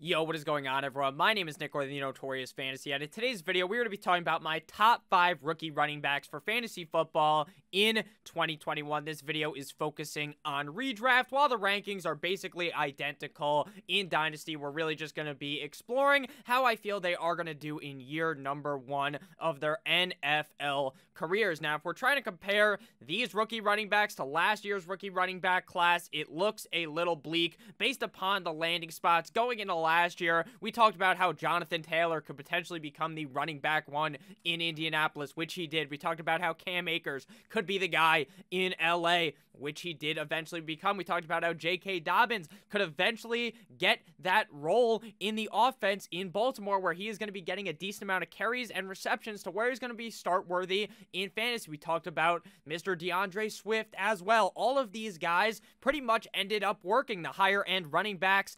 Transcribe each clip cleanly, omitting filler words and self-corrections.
Yo, what is going on, everyone? My name is Nick, or the Notorious Fantasy, and in today's video, we're going to be talking about my top 5 rookie running backs for fantasy football in 2021. This video is focusing on redraft, while the rankings are basically identical in Dynasty. We're really just going to be exploring how I feel they are going to do in year number 1 of their NFL careers. Now, if we're trying to compare these rookie running backs to last year's rookie running back class, it looks a little bleak based upon the landing spots going into last year. We talked about how Jonathan Taylor could potentially become the running back 1 in Indianapolis, which he did. We talked about how Cam Akers could be the guy in LA, which he did eventually become. We talked about how J.K. Dobbins could eventually get that role in the offense in Baltimore, where he is going to be getting a decent amount of carries and receptions to where he's going to be start-worthy in fantasy. We talked about Mr. Deandre Swift as well. All of these guys pretty much ended up working. The higher-end running backs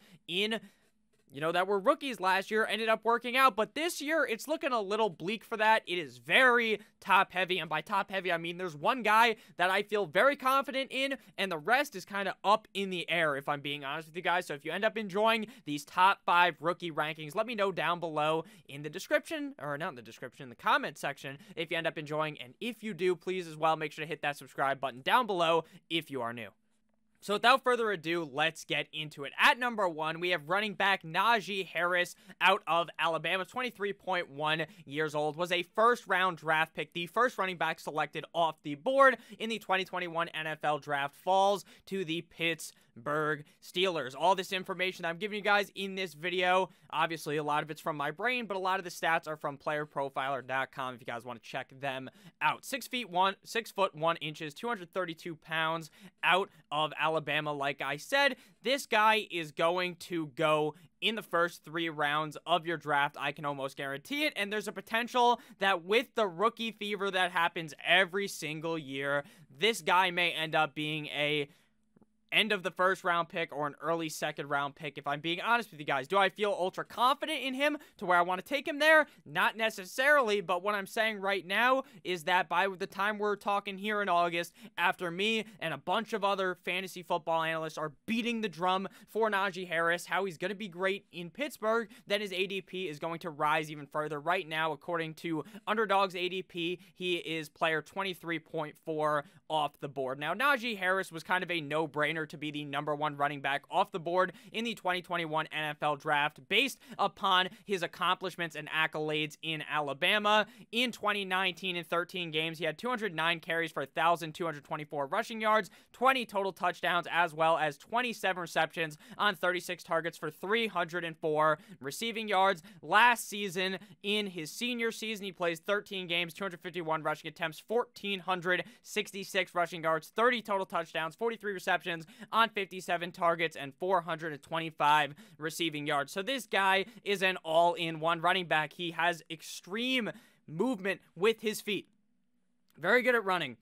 that were rookies last year ended up working out, but this year it's looking a little bleak for that. It is very top heavy, and by top heavy I mean there's one guy that I feel very confident in, and the rest is kind of up in the air, if I'm being honest with you guys. So if you end up enjoying these top 5 rookie rankings, let me know down below in the description, or not in the description, in the comment section, if you end up enjoying, and if you do, please as well make sure to hit that subscribe button down below if you are new. So without further ado, let's get into it. At number 1, we have running back Naji Harris out of Alabama, 23.1 years old, was a first-round draft pick, the first running back selected off the board in the 2021 NFL Draft, falls to the Pittsburgh Steelers. All this information I'm giving you guys in this video, obviously a lot of it's from my brain, but a lot of the stats are from playerprofiler.com if you guys want to check them out. 6 foot 1 inches, 232 pounds, out of Alabama. Like I said, this guy is going to go in the first 3 rounds of your draft. I can almost guarantee it, and there's a potential that with the rookie fever that happens every single year, this guy may end up being a end of the first round pick or an early second round pick, if I'm being honest with you guys. Do I feel ultra confident in him to where I want to take him there? Not necessarily, but what I'm saying right now is that by the time we're talking here in August, after me and a bunch of other fantasy football analysts are beating the drum for Naji Harris, how he's going to be great in Pittsburgh, then his ADP is going to rise even further. Right now, according to Underdog's ADP, he is player 23.4 off the board. Now, Naji Harris was kind of a no-brainer to be the number 1 running back off the board in the 2021 NFL Draft based upon his accomplishments and accolades in Alabama. In 2019, in 13 games, he had 209 carries for 1,224 rushing yards, 20 total touchdowns, as well as 27 receptions on 36 targets for 304 receiving yards. Last season, in his senior season, he plays 13 games, 251 rushing attempts, 1,466 rushing yards, 30 total touchdowns, 43 receptions on 57 targets, and 425 receiving yards. So this guy is an all-in-one running back. He has extreme movement with his feet. Very good at running.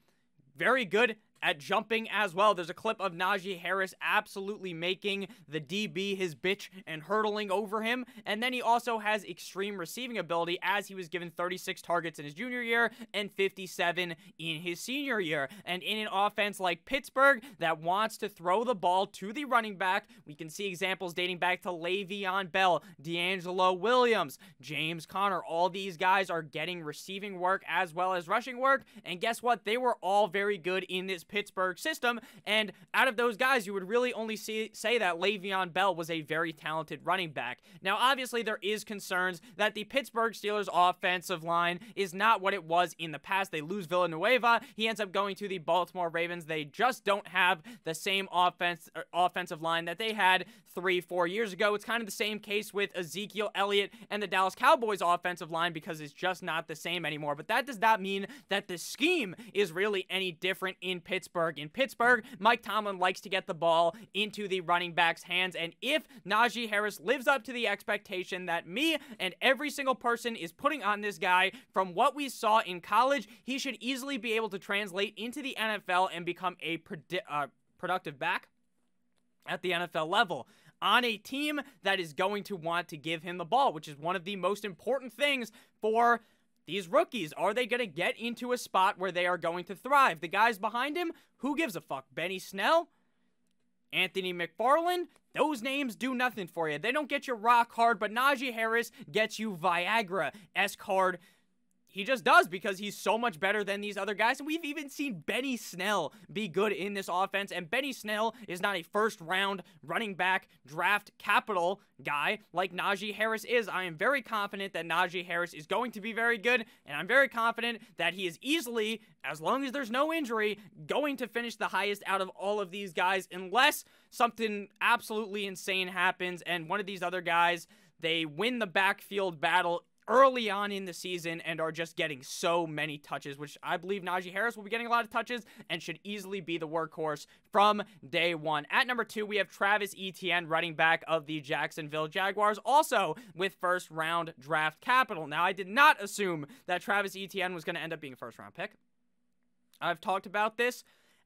Very good at jumping as well. There's a clip of Naji Harris absolutely making the DB his bitch and hurdling over him. And then he also has extreme receiving ability, as he was given 36 targets in his junior year and 57 in his senior year. And in an offense like Pittsburgh that wants to throw the ball to the running back, we can see examples dating back to Le'Veon Bell, D'Angelo Williams, James Conner. All these guys are getting receiving work as well as rushing work. And guess what? They were all very good in this Pittsburgh system, and out of those guys, you would really only say that Le'Veon Bell was a very talented running back. Now, obviously, there is concerns that the Pittsburgh Steelers offensive line is not what it was in the past. They lose Villanueva. He ends up going to the Baltimore Ravens. They just don't have the same offensive line that they had 3-4 years ago. It's kind of the same case with Ezekiel Elliott and the Dallas Cowboys offensive line, because it's just not the same anymore. But that does not mean that the scheme is really any different in Pittsburgh. In Pittsburgh, Mike Tomlin likes to get the ball into the running back's hands, and if Naji Harris lives up to the expectation that me and every single person is putting on this guy from what we saw in college, he should easily be able to translate into the NFL and become a productive back at the NFL level on a team that is going to want to give him the ball, which is one of the most important things for these rookies. Are they going to get into a spot where they are going to thrive? The guys behind him, who gives a fuck? Benny Snell? Anthony McFarland, those names do nothing for you. They don't get you rock hard, but Naji Harris gets you Viagra-esque hard. He just does because he's so much better than these other guys. And we've even seen Benny Snell be good in this offense. And Benny Snell is not a first-round running back draft capital guy like Naji Harris is. I am very confident that Naji Harris is going to be very good. And I'm very confident that he is easily, as long as there's no injury, going to finish the highest out of all of these guys. Unless something absolutely insane happens and one of these other guys, they win the backfield battle early on in the season and are just getting so many touches, which I believe Naji Harris will be getting a lot of touches and should easily be the workhorse from day one. At number 2, we have Travis Etienne, running back of the Jacksonville Jaguars, also with first-round draft capital. Now, I did not assume that Travis Etienne was going to end up being a first-round pick. I've talked about this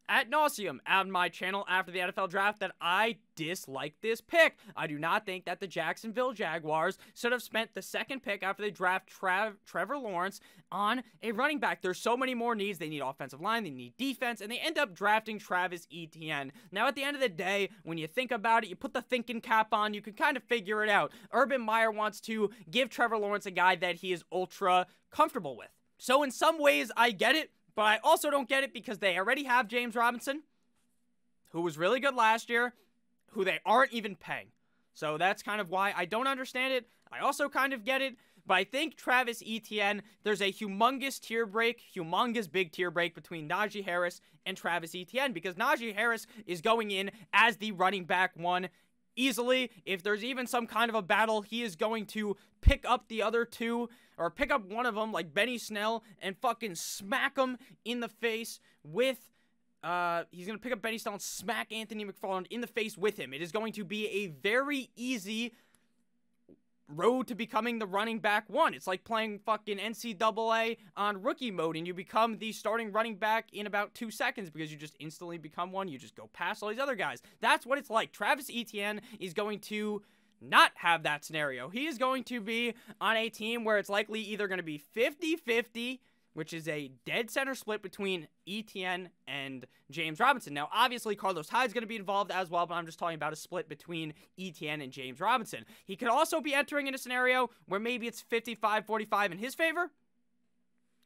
ad nauseum on my channel after the NFL draft that I dislike this pick. I do not think that the Jacksonville Jaguars should have spent the second pick after they draft Trevor Lawrence on a running back. There's so many more needs. They need offensive line, they need defense, and they end up drafting Travis Etienne. Now, at the end of the day, when you think about it, you put the thinking cap on, you can kind of figure it out. Urban Meyer wants to give Trevor Lawrence a guy that he is ultra comfortable with. So in some ways, I get it. But I also don't get it because they already have James Robinson, who was really good last year, who they aren't even paying. So that's kind of why I don't understand it. I also kind of get it. But I think Travis Etienne, there's a humongous big tier break between Naji Harris and Travis Etienne because Naji Harris is going in as the running back one easily. If there's even some kind of a battle, he is going to pick up the other two, or pick up one of them, like Benny Snell, and fucking smack him in the face with, he's going to pick up Benny Snell and smack Anthony McFarland in the face with him. It is going to be a very easy road to becoming the running back one. It's like playing fucking NCAA on rookie mode, and you become the starting running back in about 2 seconds because you just instantly become one. You just go past all these other guys. That's what it's like. Travis Etienne is going to not have that scenario. He is going to be on a team where it's likely either going to be 50-50, which is a dead center split between Etienne and James Robinson. Now, obviously, Carlos Hyde's going to be involved as well, but I'm just talking about a split between Etienne and James Robinson. He could also be entering in a scenario where maybe it's 55-45 in his favor,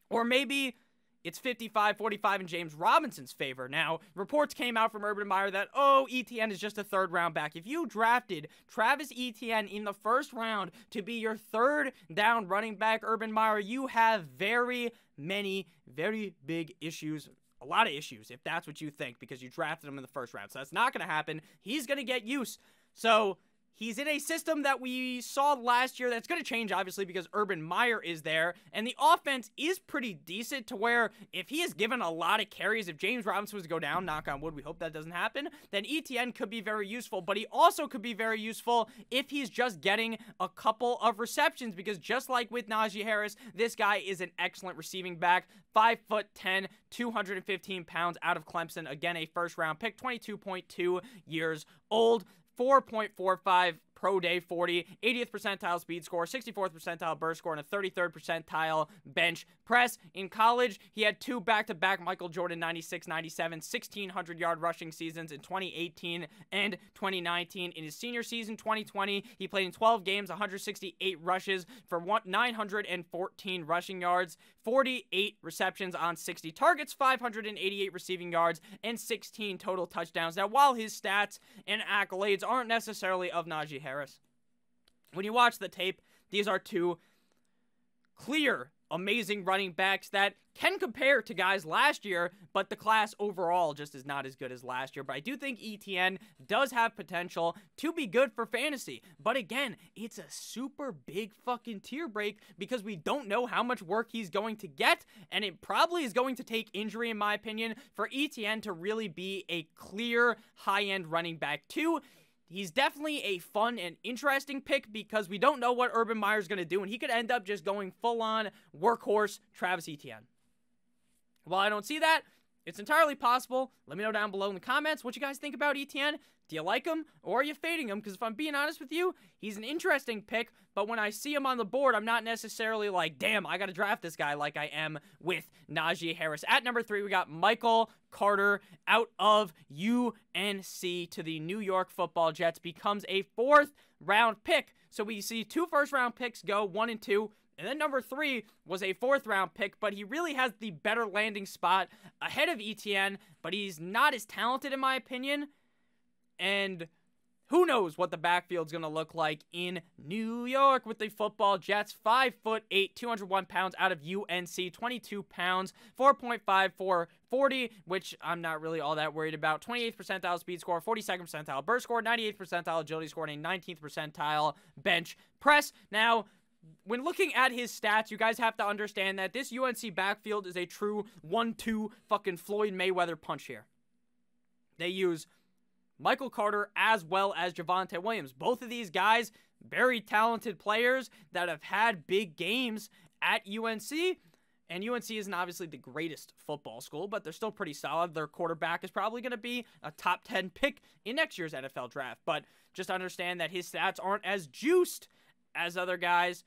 or maybe it's 55-45 in James Robinson's favor. Now, reports came out from Urban Meyer that, Etienne is just a third-round back. If you drafted Travis Etienne in the first round to be your third-down running back, Urban Meyer, you have very big issues. A lot of issues, if that's what you think, because you drafted him in the first round. So that's not going to happen. He's going to get use. So he's in a system that we saw last year that's going to change, obviously, because Urban Meyer is there. And the offense is pretty decent to where if he is given a lot of carries, if James Robinson was to go down, knock on wood, we hope that doesn't happen, then Etienne could be very useful. But he also could be very useful if he's just getting a couple of receptions, because just like with Naji Harris, this guy is an excellent receiving back. 5'10", 215 pounds out of Clemson. Again, a first-round pick, 22.2 years old. 4.45 pro day 40, 80th percentile speed score, 64th percentile burst score, and a 33rd percentile bench press. In college, he had 2 back-to-back Michael Jordan 96-97 1,600-yard rushing seasons in 2018 and 2019. In his senior season, 2020, he played in 12 games, 168 rushes for 914 rushing yards, 48 receptions on 60 targets, 588 receiving yards, and 16 total touchdowns. Now, while his stats and accolades aren't necessarily of Naji Harris, when you watch the tape, these are 2 clear, amazing running backs that can compare to guys last year, but the class overall just is not as good as last year. But I do think Etienne does have potential to be good for fantasy. But again, it's a super big fucking tier break because we don't know how much work he's going to get, and it probably is going to take injury, in my opinion, for Etienne to really be a clear high-end running back too. He's definitely a fun and interesting pick because we don't know what Urban Meyer's going to do, and he could end up just going full-on workhorse Travis Etienne. While I don't see that, It's entirely possible. Let me know down below in the comments what you guys think about ETN. Do you like him, or are you fading him? Because if I'm being honest with you, he's an interesting pick, but when I see him on the board, I'm not necessarily like, damn, I got to draft this guy like I am with Naji Harris. At number 3, we got Michael Carter out of UNC to the New York Football Jets. Becomes a 4th-round pick. So we see 2 first-round picks go, 1 and 2. And then number 3 was a 4th-round pick, but he really has the better landing spot ahead of ETN, but he's not as talented in my opinion. And who knows what the backfield's going to look like in New York with the football Jets. 5'8", 201 pounds out of UNC, 22 pounds, 4.54 40, which I'm not really all that worried about. 28th percentile speed score, 42nd percentile burst score, 98th percentile agility score, and a 19th percentile bench press. Now, when looking at his stats, you guys have to understand that this UNC backfield is a true 1-2 fucking Floyd Mayweather punch here. They use Michael Carter as well as Javonte Williams. Both of these guys, very talented players that have had big games at UNC. And UNC isn't obviously the greatest football school, but they're still pretty solid. Their quarterback is probably going to be a top 10 pick in next year's NFL draft. But just understand that his stats aren't as juiced as other guys.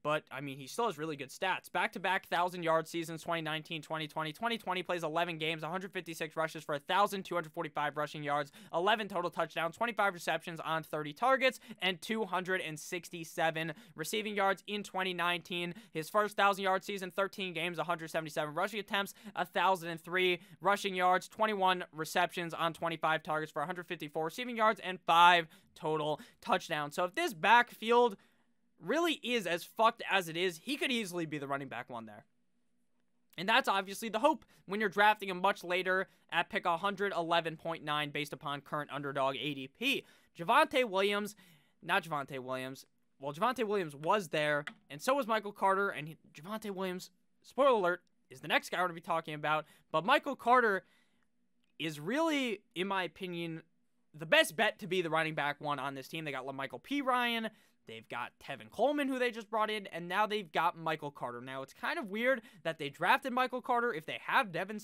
But, I mean, he still has really good stats. Back-to-back 1,000-yard seasons, 2019, 2020. 2020 plays 11 games, 156 rushes for 1,245 rushing yards, 11 total touchdowns, 25 receptions on 30 targets, and 267 receiving yards in 2019. His first 1,000-yard season, 13 games, 177 rushing attempts, 1,003 rushing yards, 21 receptions on 25 targets for 154 receiving yards, and 5 total touchdowns. So if this backfield really is as fucked as it is, he could easily be the running back 1 there. And that's obviously the hope when you're drafting him much later at pick 111.9 based upon current underdog ADP. Javonte Williams, Javonte Williams was there, and so was Michael Carter, and Javonte Williams, spoiler alert, is the next guy we're going to be talking about. But Michael Carter is really, in my opinion, the best bet to be the running back 1 on this team. They got LaMichael P. Ryan, they've got Tevin Coleman, who they just brought in, and now they've got Michael Carter. Now, it's kind of weird that they drafted Michael Carter if they have Tevin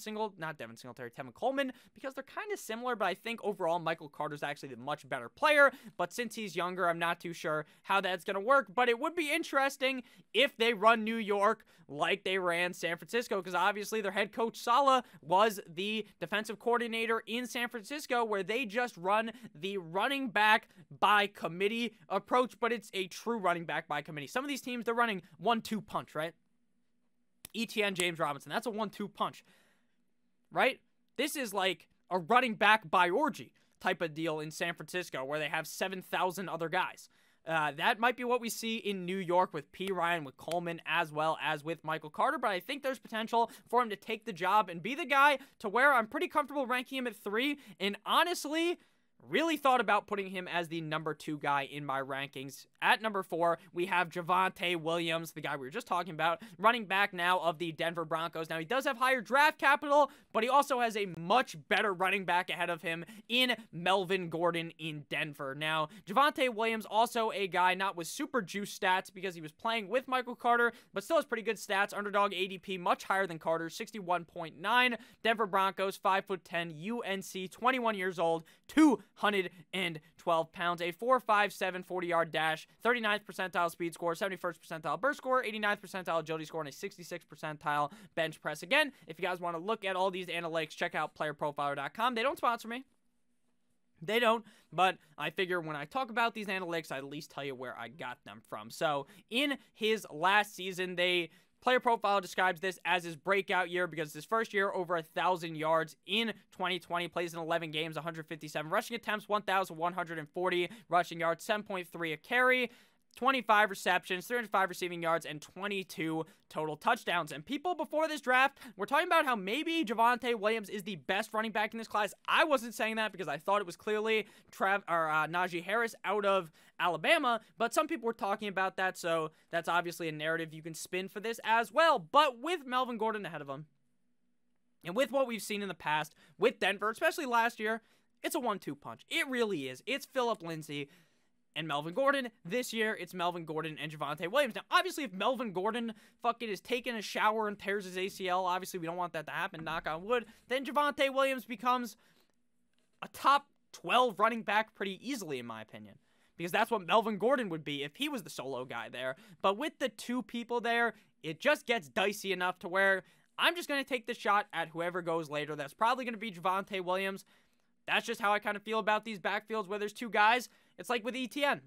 Coleman, because they're kind of similar, but I think overall Michael Carter's actually the much better player. But since he's younger, I'm not too sure how that's going to work. But it would be interesting if they run New York like they ran San Francisco, because obviously their head coach Saleh was the defensive coordinator in San Francisco, where they just run the running back by committee approach, but it's a true running back by committee. Some of these teams, they're running 1-2 punch, right? ETN, James Robinson, that's a 1-2 punch, right? This is like a running back by orgy type of deal in San Francisco, where they have 7,000 other guys. That might be what we see in New York with P. Ryan, with Coleman, as well as with Michael Carter, but I think there's potential for him to take the job and be the guy to where I'm pretty comfortable ranking him at 3, and honestly, really thought about putting him as the number 2 guy in my rankings. At number 4, we have Javonte Williams, the guy we were just talking about, running back now of the Denver Broncos. Now, he does have higher draft capital, but he also has a much better running back ahead of him in Melvin Gordon in Denver. Now, Javonte Williams, also a guy not with super juice stats because he was playing with Michael Carter, but still has pretty good stats. Underdog ADP much higher than Carter's, 61.9. Denver Broncos, 5'10", UNC, 21 years old, 212 pounds, a 4.57 40-yard dash, 39th percentile speed score, 71st percentile burst score, 89th percentile agility score, and a 66th percentile bench press. Again, if you guys want to look at all these analytics, check out playerprofiler.com. They don't sponsor me. They don't, but I figure when I talk about these analytics, I at least tell you where I got them from. So, in his last season, Player Profile describes this as his breakout year because his first year over 1,000 yards in 2020, plays in 11 games, 157 rushing attempts, 1,140 rushing yards, 7.3 a carry, 25 receptions, 305 receiving yards, and 22 total touchdowns. And people before this draft were talking about how maybe Javonte Williams is the best running back in this class. I wasn't saying that because I thought it was clearly Naji Harris out of Alabama, but some people were talking about that, so that's obviously a narrative you can spin for this as well. But with Melvin Gordon ahead of him, and with what we've seen in the past with Denver, especially last year, it's a 1-2 punch. It really is. It's Phillip Lindsay. and Melvin Gordon. This year, it's Melvin Gordon and Javonte Williams. Now, obviously, if Melvin Gordon fucking is taking a shower and tears his ACL, obviously we don't want that to happen, knock on wood, then Javonte Williams becomes a top 12 running back pretty easily, in my opinion. Because that's what Melvin Gordon would be if he was the solo guy there. But with the two people there, it just gets dicey enough to where I'm just going to take the shot at whoever goes later. That's probably going to be Javonte Williams. That's just how I kind of feel about these backfields where there's two guys. It's like with ETN.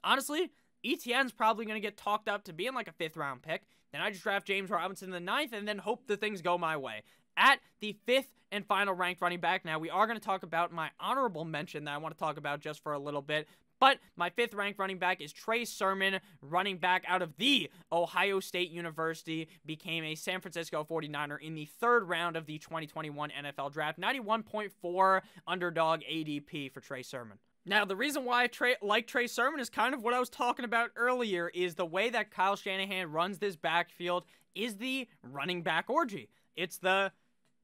Honestly, ETN's probably going to get talked up to being like a 5th round pick. Then I just draft James Robinson in the 9th and then hope that things go my way. At the 5th and final ranked running back, now we are going to talk about my honorable mention that I want to talk about just for a little bit. But my 5th ranked running back is Trey Sermon, running back out of the Ohio State University, became a San Francisco 49er in the 3rd round of the 2021 NFL Draft. 91.4 underdog ADP for Trey Sermon. Now, the reason why I like Trey Sermon is kind of what I was talking about earlier, is the way that Kyle Shanahan runs this backfield is the running back orgy. It's the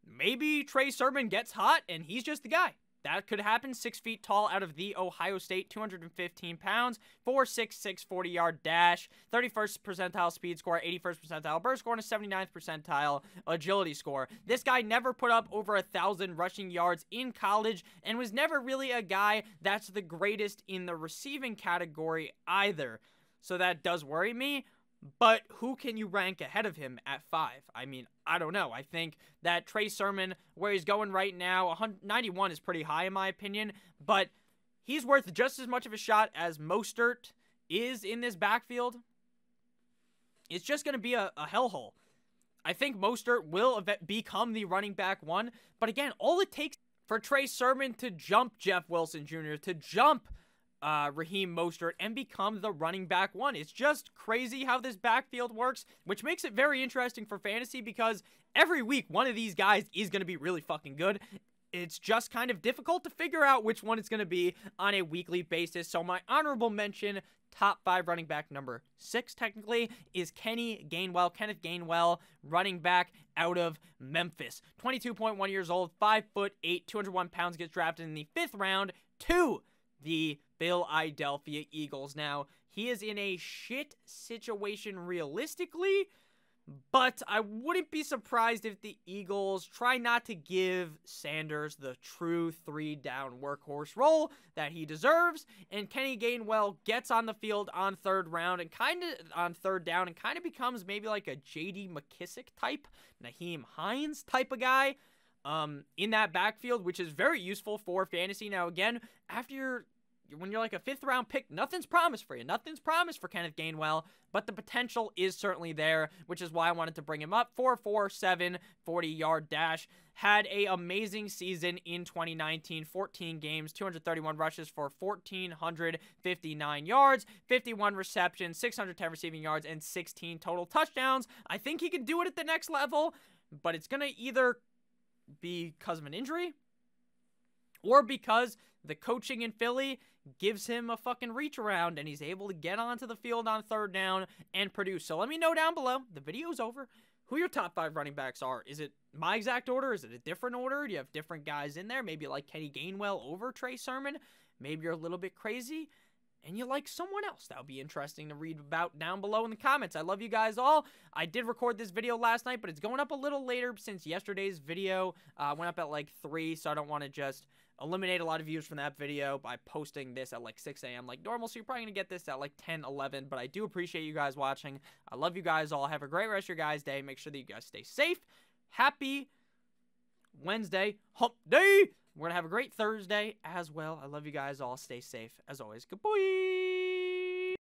maybe Trey Sermon gets hot and he's just the guy. That could happen. 6 feet tall out of the Ohio State, 215 pounds, 4.66 40-yard dash, 31st percentile speed score, 81st percentile burst score, and a 79th percentile agility score. This guy never put up over 1,000 rushing yards in college and was never really a guy that's the greatest in the receiving category either. So that does worry me. But who can you rank ahead of him at 5? I mean, I don't know. I think that Trey Sermon, where he's going right now, 91 is pretty high in my opinion, but he's worth just as much of a shot as Mostert is in this backfield. It's just going to be a hellhole. I think Mostert will become the running back 1, but again, all it takes for Trey Sermon to jump Jeff Wilson Jr., to jump Raheem Mostert and become the running back 1. It's just crazy how this backfield works, which makes it very interesting for fantasy because every week one of these guys is going to be really fucking good. It's just kind of difficult to figure out which one it's going to be on a weekly basis. So my honorable mention, top 5 running back number 6 technically, is Kenneth Gainwell, running back out of Memphis. 22.1 years old, 5'8", 201 pounds, gets drafted in the 5th round to the Philadelphia Eagles. Now, he is in a shit situation realistically, but I wouldn't be surprised if the Eagles try not to give Sanders the true 3-down workhorse role that he deserves, and Kenneth Gainwell gets on the field on 3rd round and kind of becomes maybe like a J.D. McKissick type, Nyheim Hines type of guy in that backfield, which is very useful for fantasy. Now, again, when you're like a 5th round pick, nothing's promised for you. Nothing's promised for Kenneth Gainwell, but the potential is certainly there, which is why I wanted to bring him up. 4.47 40-yard dash. Had a amazing season in 2019. 14 games, 231 rushes for 1,459 yards, 51 receptions, 610 receiving yards, and 16 total touchdowns. I think he can do it at the next level, but it's going to either be because of an injury or because the coaching in Philly gives him a fucking reach around and he's able to get onto the field on 3rd down and produce. So let me know down below, the video's over, who your top 5 running backs are. Is it my exact order? Is it a different order? Do you have different guys in there? Maybe you like Kenneth Gainwell over Trey Sermon. Maybe you're a little bit crazy and you like someone else. That would be interesting to read about down below in the comments. I love you guys all. I did record this video last night, but it's going up a little later since yesterday's video went up at like 3, so I don't want to just eliminate a lot of views from that video by posting this at like 6 a.m. like normal, so you're probably going to get this at like 10, 11, but I do appreciate you guys watching. I love you guys all. Have a great rest of your guys' day. Make sure that you guys stay safe. Happy Wednesday, hump day. We're going to have a great Thursday as well. I love you guys all. Stay safe as always. Good boy.